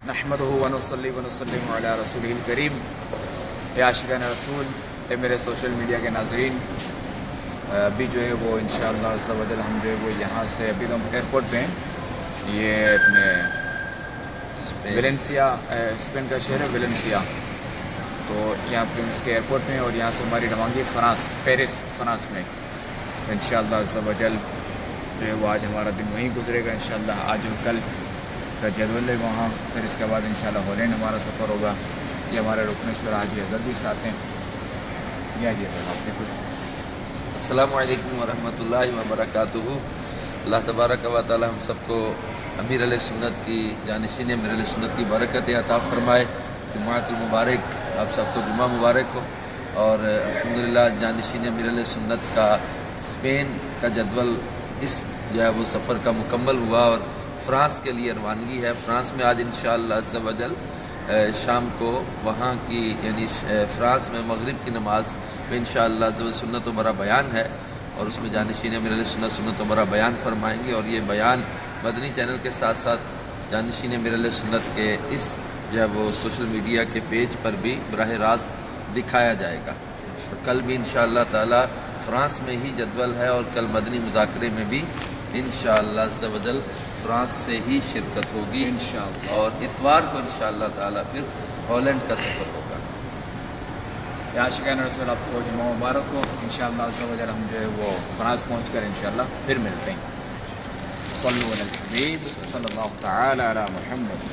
نحمدہ ونصلی ونسلم علی رسولہ الکریم۔ یا عاشقان رسول، اے میرے سوشل میڈیا کے ناظرین، ابھی جو ہے وہ انشاءاللہ عز و جل ہم جو ہے وہ یہاں سے ابھی ہم ایئرپورٹ پہ ہیں۔ یہ اپنے ویلنسیا، اسپین کا شہر ہے ویلنسیا، تو یہاں پہ اس کے ایئرپورٹ میں، اور یہاں سے ہماری روانگی فرانس، پیرس فرانس میں انشاءاللہ عز و جل جو ہے وہ آج ہمارا دن وہیں گزرے گا انشاءاللہ۔ آج اور کل کا جدول ہے وہاں، پھر اس کے بعد انشاءاللہ ہالینڈ ہمارا سفر ہوگا۔ یہ ہمارے رکن شورا حاجی اظہر بھی ساتھ ہیں۔ یہ حاجی اظہر آپ نے کچھ؟ السلام علیکم ورحمۃ اللہ وبرکاتہ۔ اللہ تبارک و تعالی ہم سب کو امیر علیہ سنت کی جانشین امیر علیہ سنت کی برکت عطا فرمائے۔ جمعۃ المبارک، آپ سب کو جمعہ مبارک ہو۔ اور الحمدللہ جانشین امیر علیہ سنت کا اسپین کا جدول اس جو ہے وہ سفر کا مکمل ہوا اور فرانس کے لیے روانگی ہے۔ فرانس میں آج انشاءاللہ عز و جل شام کو وہاں کی یعنی فرانس میں مغرب کی نماز میں انشاءاللہ عز و جل سنت و برا بیان ہے، اور اس میں جانشین امیر علیہ سنت سنت و برا بیان فرمائیں گے، اور یہ بیان مدنی چینل کے ساتھ ساتھ جانشین امیر علیہ سنت کے اس جو ہے وہ سوشل میڈیا کے پیج پر بھی براہ راست دکھایا جائے گا۔ اور کل بھی انشاءاللہ تعالی فرانس میں ہی جدول ہے، اور کل مدنی مذاکرے میں بھی انشاءاللہ عز و جل فرانس سے ہی شرکت ہوگی انشاءاللہ، اور اتوار کو انشاءاللہ تعالی پھر ہالینڈ کا سفر ہوگا۔ یا عاشقان رسول، آپ کو جمعہ مبارک ہو۔ انشاءاللہ عز و جل ہم جو ہے وہ فرانس پہنچ کر انشاءاللہ پھر ملتے ہیں۔ صلو علی الحبیب صلی اللہ تعالی علی محمد۔